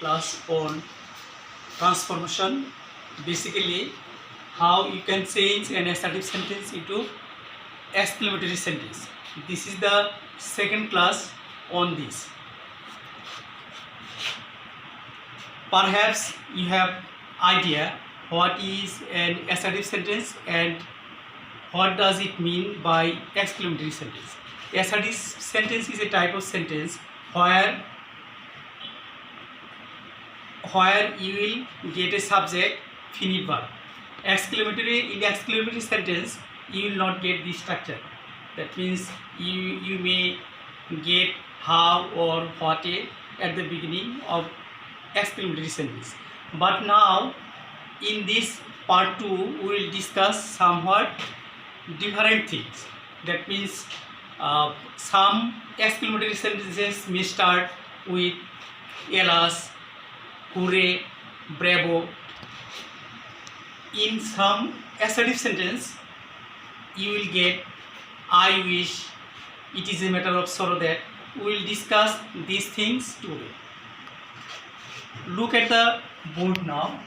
class on transformation. Basically, how you can change an assertive sentence into exclamatory sentence. This is the second class on this. Perhaps you have idea what is an assertive sentence and what does it mean by exclamatory sentence. Assertive sentence is a type of sentence where you will get a subject, finite verb. In exclamatory sentence you will not get this structure. That means you may get how or what at the beginning of exclamatory sentence. But now in this part 2 we will discuss somewhat different things. That means some exclamatory sentences may start with alas, hooray, bravo. In some assertive sentence you will get I wish, it is a matter of sorrow that. We will discuss these things today. Look at the board now.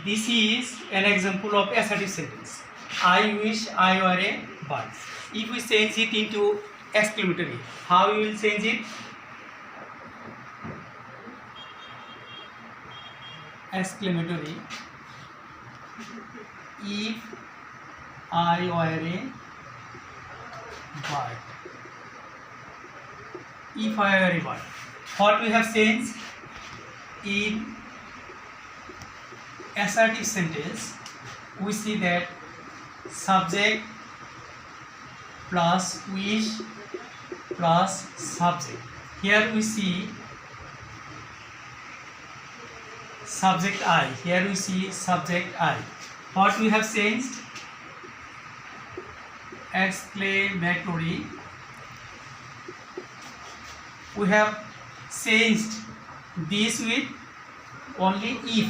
This is an example of assertive sentence. I wish I were a bird. If we change it into exclamatory, how you will change it? Exclamatory. If I were a bird. If I were a bird. What we have changed in assertive sentence, we see that subject plus wish plus subject. Here we see subject I. Here we see subject I. What we have changed? Exclamatory. We have changed this with only if.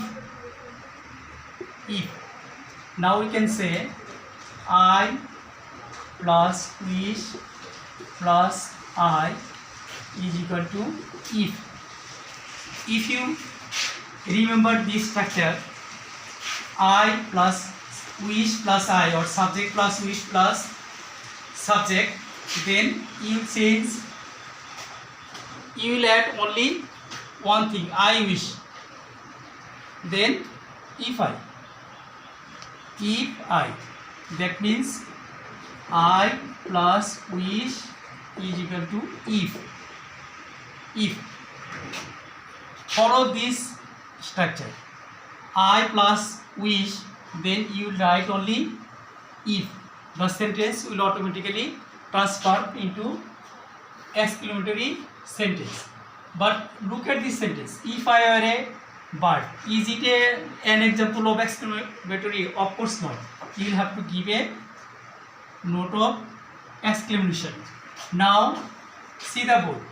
Now we can say I plus wish plus I is equal to if. If you remember this structure, I plus wish plus I or subject plus wish plus subject, then you will add only one thing, I wish, then if I, that means I plus wish is equal to if. Follow this structure, I plus wish, then you will write only if. The sentence will automatically transfer into exclamatory sentence. But look at this sentence, if I were a bird. Is it an example of exclamatory? Of course not. You will have to give a note of exclamation. Now see the board.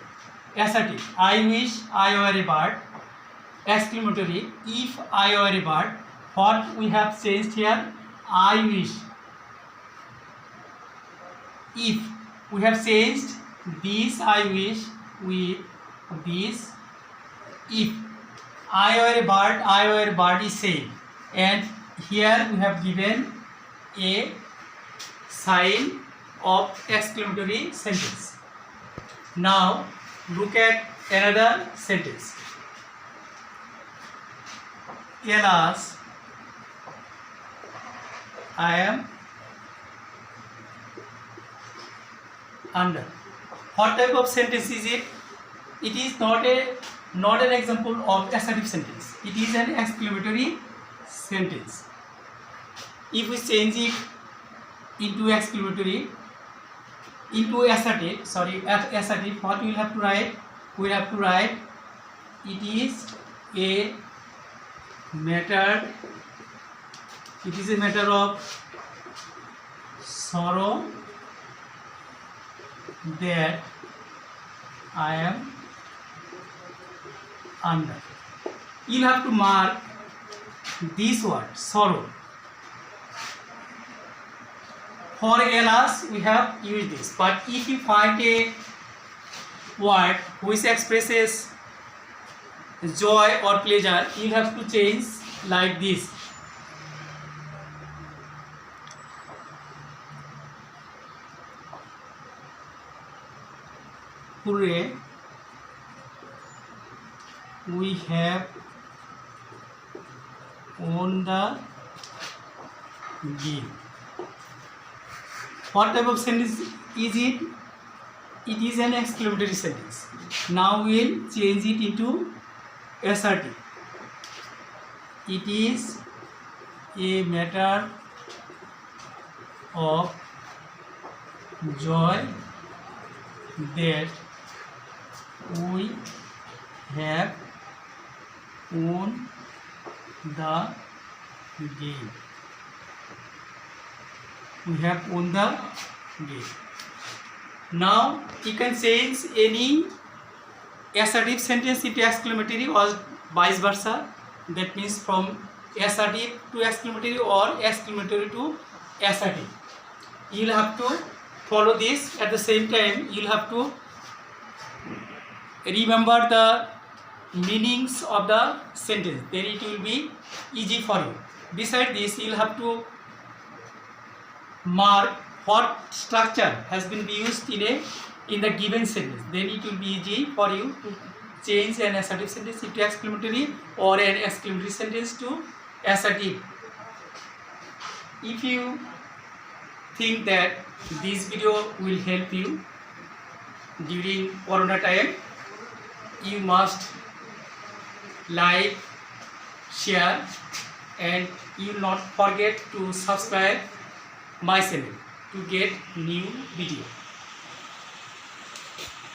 Assertive. I wish I were a bird. Exclamatory. If I were a bird. What we have changed here? I wish. If we have changed this I wish with this if. I were a bird is same, and here we have given a sign of exclamatory sentence. Now look at another sentence. Alas, I am under. What type of sentence is it? It is not an example of assertive sentence. It is an exclamatory sentence. If we change it into exclamatory, into assertive, what we will have to write? We will have to write it is a matter of sorrow that I am under. You'll have to mark this word sorrow. For else we have used this, but if you find a word which expresses joy or pleasure, you have to change like this. Hooray, we have won the game. What type of sentence is it? It is an exclamatory sentence. Now we'll change it into assertive. It is a matter of joy that we have won the game. We have won the game. Now you can change any assertive sentence into exclamatory or vice versa. That means from assertive to exclamatory or exclamatory to assertive. You'll have to follow this. At the same time, you'll have to remember the meanings of the sentence. Then it will be easy for you. Besides this, you'll have to mark what structure has been used in the given sentence. Then it will be easy for you to change an assertive sentence into exclamatory or an exclamatory sentence to assertive. If you think that this video will help you during Corona time, you must like, share, and you will not forget to subscribe my channel to get new video.